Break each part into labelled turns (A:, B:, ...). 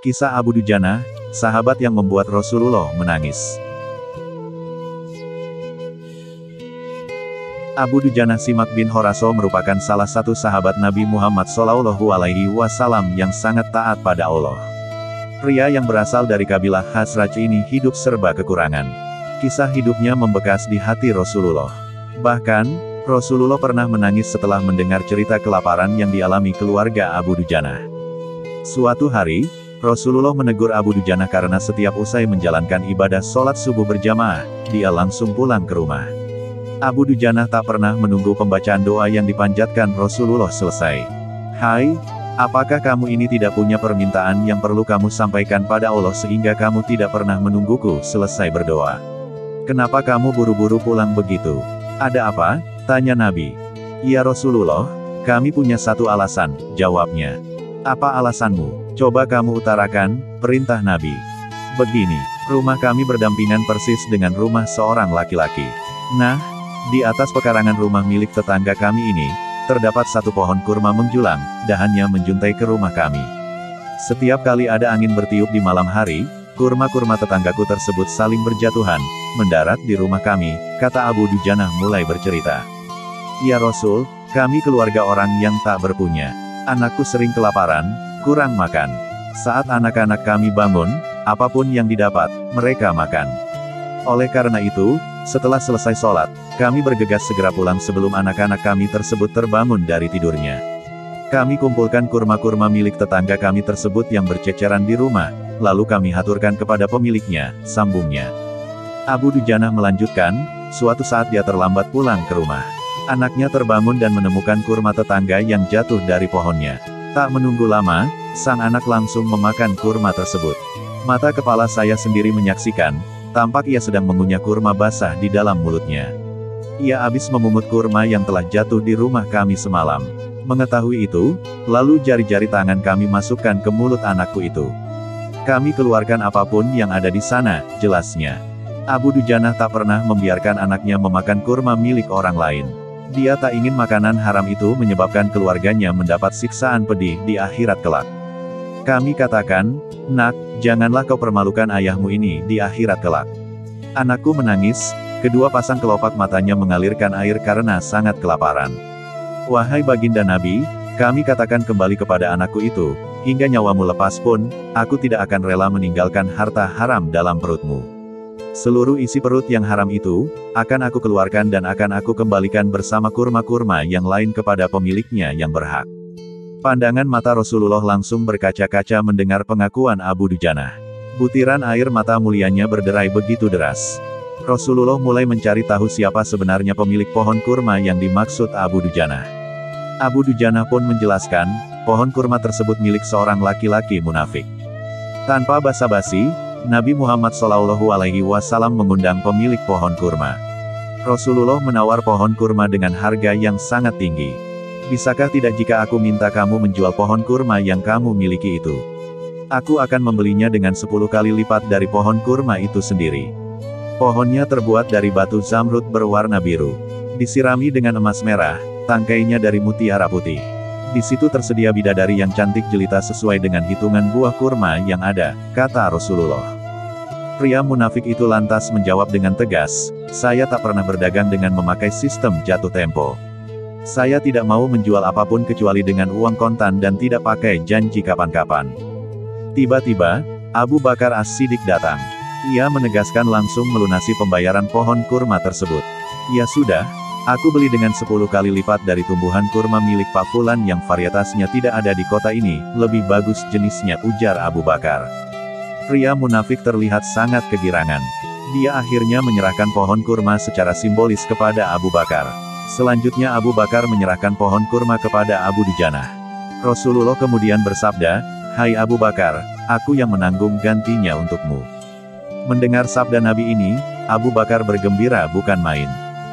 A: Kisah Abu Dujana, sahabat yang membuat Rasulullah menangis. Abu Dujana Simak bin Horaso merupakan salah satu sahabat Nabi Muhammad SAW yang sangat taat pada Allah. Pria yang berasal dari kabilah Khazraj ini hidup serba kekurangan. Kisah hidupnya membekas di hati Rasulullah. Bahkan, Rasulullah pernah menangis setelah mendengar cerita kelaparan yang dialami keluarga Abu Dujana. Suatu hari, Rasulullah menegur Abu Dujana karena setiap usai menjalankan ibadah sholat subuh berjamaah, dia langsung pulang ke rumah. Abu Dujana tak pernah menunggu pembacaan doa yang dipanjatkan Rasulullah selesai. "Hai, apakah kamu ini tidak punya permintaan yang perlu kamu sampaikan pada Allah sehingga kamu tidak pernah menungguku selesai berdoa? Kenapa kamu buru-buru pulang begitu? Ada apa?" tanya Nabi. "Ya Rasulullah, kami punya satu alasan," jawabnya. "Apa alasanmu? Coba kamu utarakan," perintah Nabi. "Begini, rumah kami berdampingan persis dengan rumah seorang laki-laki. Nah, di atas pekarangan rumah milik tetangga kami ini, terdapat satu pohon kurma menjulang, dahannya menjuntai ke rumah kami. Setiap kali ada angin bertiup di malam hari, kurma-kurma tetanggaku tersebut saling berjatuhan, mendarat di rumah kami," kata Abu Dujana mulai bercerita. "Ya Rasul, kami keluarga orang yang tak berpunya. Anakku sering kelaparan, kurang makan. Saat anak-anak kami bangun, apapun yang didapat, mereka makan. Oleh karena itu, setelah selesai sholat, kami bergegas segera pulang sebelum anak-anak kami tersebut terbangun dari tidurnya. Kami kumpulkan kurma-kurma milik tetangga kami tersebut yang berceceran di rumah, lalu kami haturkan kepada pemiliknya," sambungnya. Abu Dujana melanjutkan, "Suatu saat dia terlambat pulang ke rumah. Anaknya terbangun dan menemukan kurma tetangga yang jatuh dari pohonnya. Tak menunggu lama, sang anak langsung memakan kurma tersebut. Mata kepala saya sendiri menyaksikan, tampak ia sedang mengunyah kurma basah di dalam mulutnya. Ia habis memungut kurma yang telah jatuh di rumah kami semalam. Mengetahui itu, lalu jari-jari tangan kami masukkan ke mulut anakku itu. Kami keluarkan apapun yang ada di sana," jelasnya. Abu Dujana tak pernah membiarkan anaknya memakan kurma milik orang lain. Dia tak ingin makanan haram itu menyebabkan keluarganya mendapat siksaan pedih di akhirat kelak. Kami katakan, "Nak, janganlah kau permalukan ayahmu ini di akhirat kelak." Anakku menangis, kedua pasang kelopak matanya mengalirkan air karena sangat kelaparan. "Wahai baginda Nabi, kami katakan kembali kepada anakku itu, hingga nyawamu lepas pun, aku tidak akan rela meninggalkan harta haram dalam perutmu. Seluruh isi perut yang haram itu, akan aku keluarkan dan akan aku kembalikan bersama kurma-kurma yang lain kepada pemiliknya yang berhak." Pandangan mata Rasulullah langsung berkaca-kaca mendengar pengakuan Abu Dujana. Butiran air mata mulianya berderai begitu deras. Rasulullah mulai mencari tahu siapa sebenarnya pemilik pohon kurma yang dimaksud Abu Dujana. Abu Dujana pun menjelaskan, pohon kurma tersebut milik seorang laki-laki munafik. Tanpa basa-basi, Nabi Muhammad SAW mengundang pemilik pohon kurma. Rasulullah menawar pohon kurma dengan harga yang sangat tinggi. "Bisakah tidak jika aku minta kamu menjual pohon kurma yang kamu miliki itu? Aku akan membelinya dengan 10 kali lipat dari pohon kurma itu sendiri. Pohonnya terbuat dari batu zamrud berwarna biru. Disirami dengan emas merah, tangkainya dari mutiara putih. Di situ tersedia bidadari yang cantik jelita sesuai dengan hitungan buah kurma yang ada," kata Rasulullah. Pria munafik itu lantas menjawab dengan tegas, "Saya tak pernah berdagang dengan memakai sistem jatuh tempo. Saya tidak mau menjual apapun kecuali dengan uang kontan dan tidak pakai janji kapan-kapan." Tiba-tiba, Abu Bakar As-Siddiq datang. Ia menegaskan langsung melunasi pembayaran pohon kurma tersebut. "Ya sudah, aku beli dengan 10 kali lipat dari tumbuhan kurma milik Pak Fulan yang varietasnya tidak ada di kota ini, lebih bagus jenisnya," ujar Abu Bakar. Pria munafik terlihat sangat kegirangan. Dia akhirnya menyerahkan pohon kurma secara simbolis kepada Abu Bakar. Selanjutnya Abu Bakar menyerahkan pohon kurma kepada Abu Dujana. Rasulullah kemudian bersabda, "Hai Abu Bakar, aku yang menanggung gantinya untukmu." Mendengar sabda Nabi ini, Abu Bakar bergembira bukan main.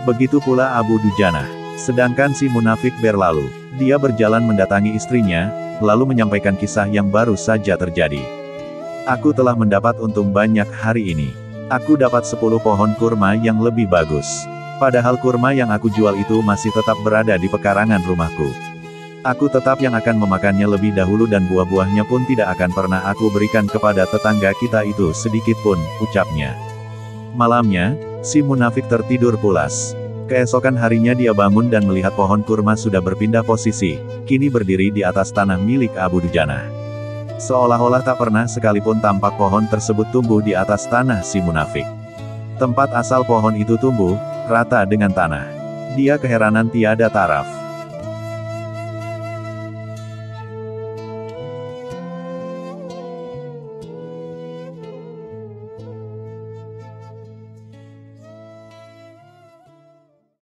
A: Begitu pula Abu Dujana. Sedangkan si munafik berlalu. Dia berjalan mendatangi istrinya, lalu menyampaikan kisah yang baru saja terjadi. "Aku telah mendapat untung banyak hari ini. Aku dapat 10 pohon kurma yang lebih bagus. Padahal kurma yang aku jual itu masih tetap berada di pekarangan rumahku. Aku tetap yang akan memakannya lebih dahulu dan buah-buahnya pun tidak akan pernah aku berikan kepada tetangga kita itu sedikit pun, ucapnya. Malamnya, si munafik tertidur pulas. Keesokan harinya dia bangun dan melihat pohon kurma sudah berpindah posisi, kini berdiri di atas tanah milik Abu Dujana. Seolah-olah tak pernah sekalipun tampak pohon tersebut tumbuh di atas tanah si munafik. Tempat asal pohon itu tumbuh, rata dengan tanah. Dia keheranan tiada taraf.